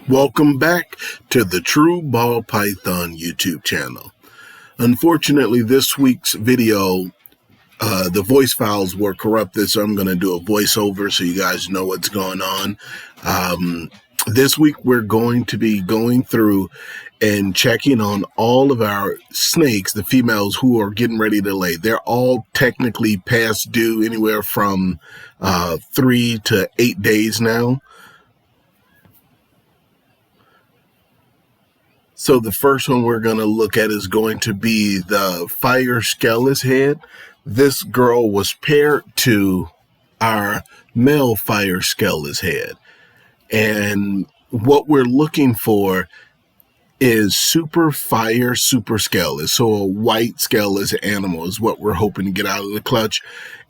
Welcome back to the True Ball Python YouTube channel. Unfortunately, this week's video, the voice files were corrupted, so I'm going to do a voiceover so you guys know what's going on. This week, we're going to be going through and checking on all of our snakes, the females who are getting ready to lay. They're all technically past due, anywhere from 3 to 8 days now. So the first one we're going to look at is going to be the Fire Skelis head. This girl was paired to our male Fire Skelis head. And what we're looking for is Super Fire Super Skelis. So a white Skelis animal is what we're hoping to get out of the clutch.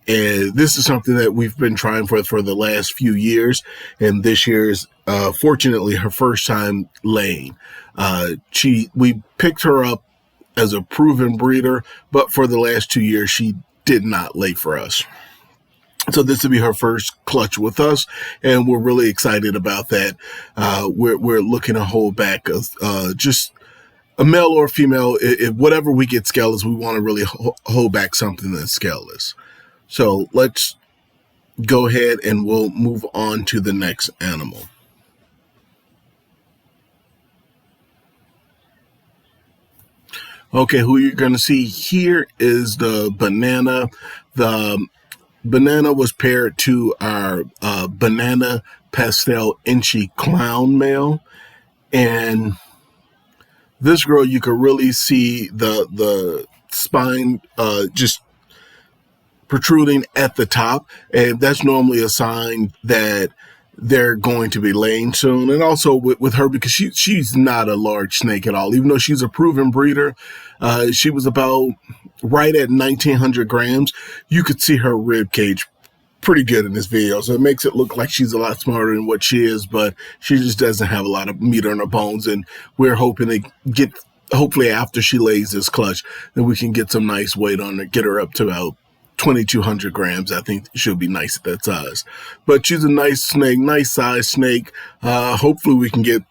And this is something that we've been trying for the last few years. And this year is fortunately her first time laying. We picked her up as a proven breeder, but for the last 2 years, she did not lay for us. So this will be her first clutch with us, and we're really excited about that. We're looking to hold back just a male or female. If whatever we get Skelis, we want to really hold back something that's Skelis. So let's go ahead and we'll move on to the next animal. Okay, who you're going to see here is the Banana. The Banana was paired to our Banana Pastel Inchy Clown male. And this girl, you could really see the spine just protruding at the top. And that's normally a sign that they're going to be laying soon. And also with her, because she's not a large snake at all. Even though she's a proven breeder, she was about right at 1,900 grams. You could see her rib cage pretty good in this video. So it makes it look like she's a lot smarter than what she is, but she just doesn't have a lot of meat on her bones. And we're hoping to get, hopefully after she lays this clutch, that we can get some nice weight on her, get her up to about 2,200 grams. I think she'll be nice at that size. But she's a nice snake, nice size snake. Hopefully we can get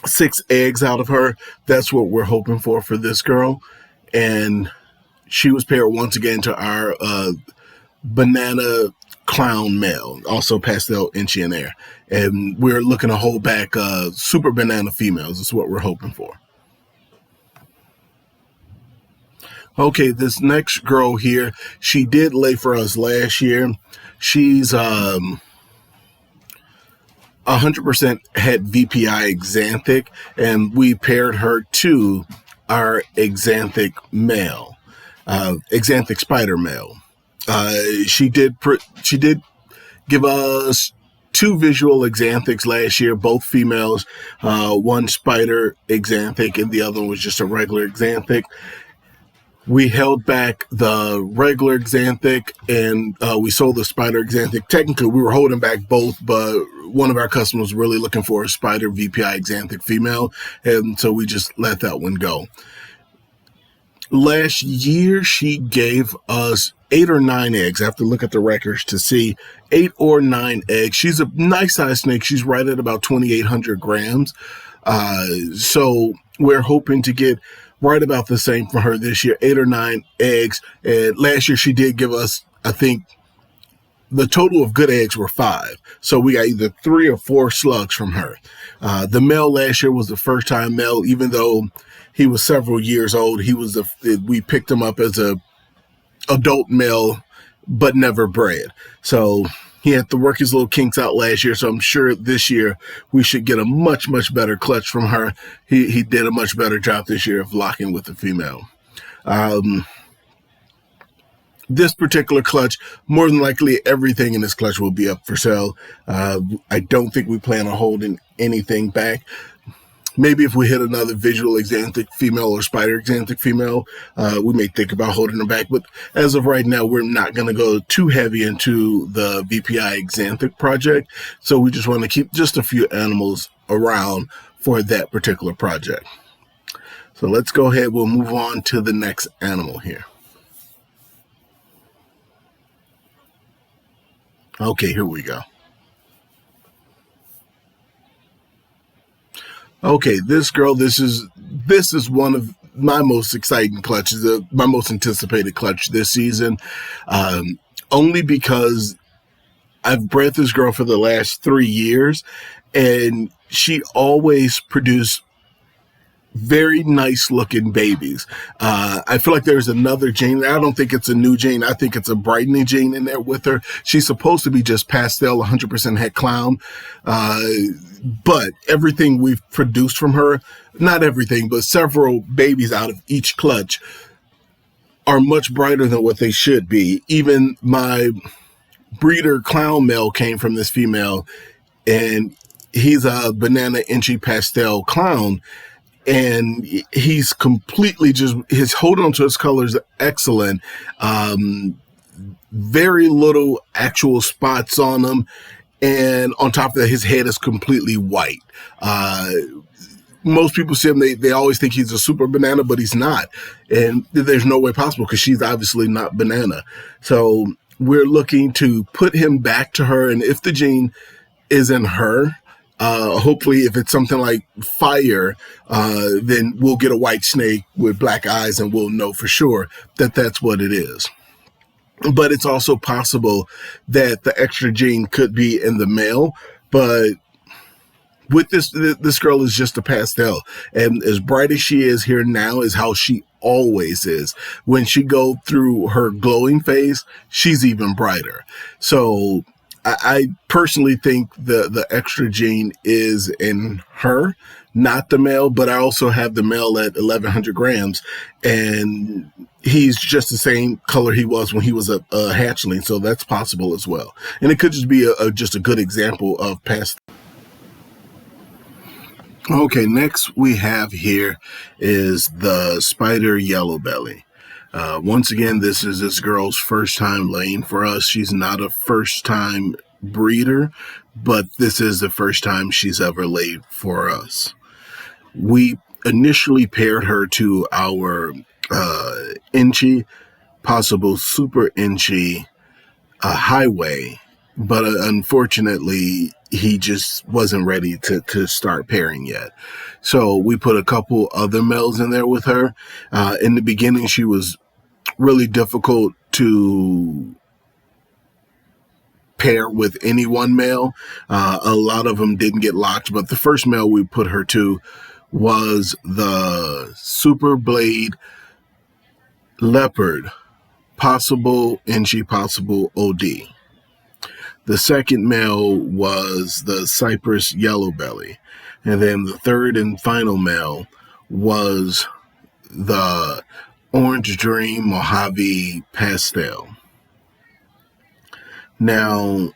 6 eggs out of her. That's what we're hoping for this girl. And she was paired once again to our Banana Clown male, also Pastel Inchy in there. And we're looking to hold back Super Banana females. That's what we're hoping for. Okay, this next girl here, she did lay for us last year. She's 100% het VPI Xanthic, and we paired her to our Xanthic male, Xanthic spider male. She did give us 2 visual Xanthics last year, both females, one spider Xanthic and the other one was just a regular Xanthic. We held back the regular Xanthic and we sold the spider Xanthic. Technically, we were holding back both, but one of our customers was really looking for a spider VPI Xanthic female, and so we just let that one go. Last year, she gave us 8 or 9 eggs. I have to look at the records to see 8 or 9 eggs. She's a nice size snake. She's right at about 2,800 grams. So we're hoping to get right about the same for her this year, 8 or 9 eggs. And last year she did give us, I think, the total of good eggs were 5. So we got either 3 or 4 slugs from her. The male last year was the first time male, even though he was several years old. We picked him up as a adult male, but never bred. So he had to work his little kinks out last year, so I'm sure this year we should get a much, much better clutch from her. He did a much better job this year of locking with the female. This particular clutch, more than likely everything in this clutch will be up for sale. I don't think we plan on holding anything back. Maybe if we hit another visual Xanthic female or spider Xanthic female, we may think about holding them back. But as of right now, we're not going to go too heavy into the VPI Xanthic project. So we just want to keep just a few animals around for that particular project. So let's go ahead. We'll move on to the next animal here. Okay, here we go. Okay, this is one of my most exciting clutches, my most anticipated clutch this season, um, only because I've bred this girl for the last 3 years, and she always produced very nice looking babies. I feel like there's another gene. I don't think it's a new gene. I think it's a brightening gene in there with her. She's supposed to be just pastel, 100% het clown. Uh, but everything we've produced from her, not everything, but several babies out of each clutch are much brighter than what they should be. Even my breeder clown male came from this female, and he's a banana inchy pastel clown, and he's completely just his hold on to his colors excellent. Very little actual spots on him, and on top of that, his head is completely white. uh Most people see him, they always think he's a super banana, but he's not, and there's no way possible because she's obviously not banana. So we're looking to put him back to her, and if the gene is in her, hopefully, if it's something like fire, then we'll get a white snake with black eyes, and we'll know for sure that that's what it is. But it's also possible that the extra gene could be in the male. But with this girl is just a pastel, and as bright as she is here now is how she always is. When she go through her glowing phase, she's even brighter. So I personally think the extra gene is in her, not the male. But I also have the male at 1,100 grams, and he's just the same color he was when he was a hatchling. So that's possible as well. And it could just be just a good example of past. Okay, next we have here is the spider yellow belly. Once again, this is this girl's first time laying for us. She's not a first time breeder, but this is the first time she's ever laid for us. We initially paired her to our inchy, possible super inchy highway, but unfortunately he just wasn't ready to start pairing yet. So we put a couple other males in there with her. In the beginning, she was really difficult to pair with any one male. A lot of them didn't get locked, but the first male we put her to was the Super Blade Leopard, possible inchy, possible OD. The second male was the Cypress Yellow Belly. And then the third and final male was the Orange Dream Mojave Pastel. Now,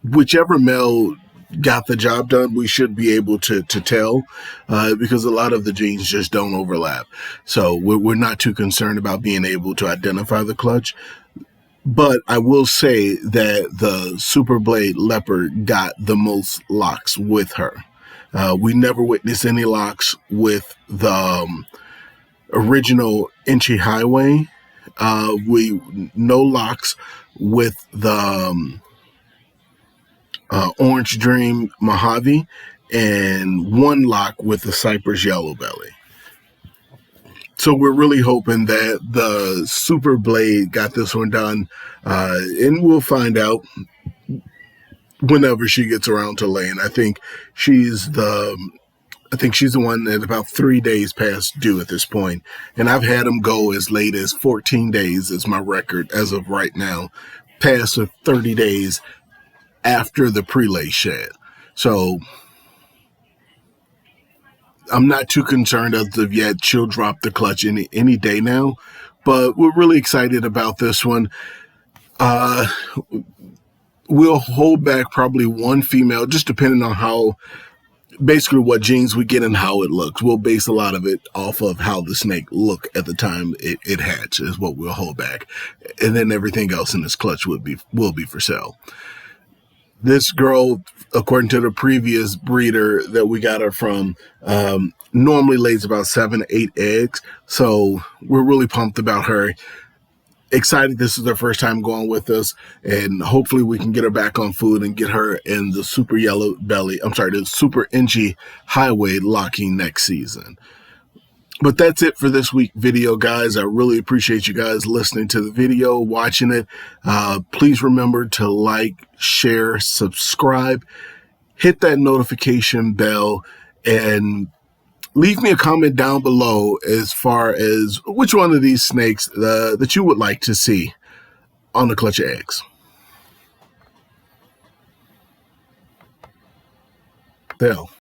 whichever male got the job done, we should be able to tell, because a lot of the genes just don't overlap. So we're not too concerned about being able to identify the clutch. But I will say that the Super Blade Leopard got the most locks with her. We never witnessed any locks with the original Inchy Highway. We no locks with the Orange Dream Mojave, and one lock with the Cypress Yellow Belly. So we're really hoping that the Super Blade got this one done, and we'll find out whenever she gets around to laying. I think she's the one at about 3 days past due at this point, and I've had them go as late as 14 days is my record as of right now, past 30 days after the pre-lay shed. So I'm not too concerned as of yet. She'll drop the clutch any day now, but we're really excited about this one. We'll hold back probably one female, just depending on how, basically what genes we get and how it looks. We'll base a lot of it off of how the snake look at the time it hatch is what we'll hold back, and then everything else in this clutch will be for sale. This girl, according to the previous breeder that we got her from, normally lays about 7 to 8 eggs. So we're really pumped about her. excited this is her first time going with us, and hopefully we can get her back on food and get her in the super yellow belly, the super NG highway locking next season. But that's it for this week video, guys. I really appreciate you guys listening to the video, watching it. Please remember to like, share, subscribe, hit that notification bell, and leave me a comment down below as far as which one of these snakes that you would like to see on the Clutch of Eggs. There.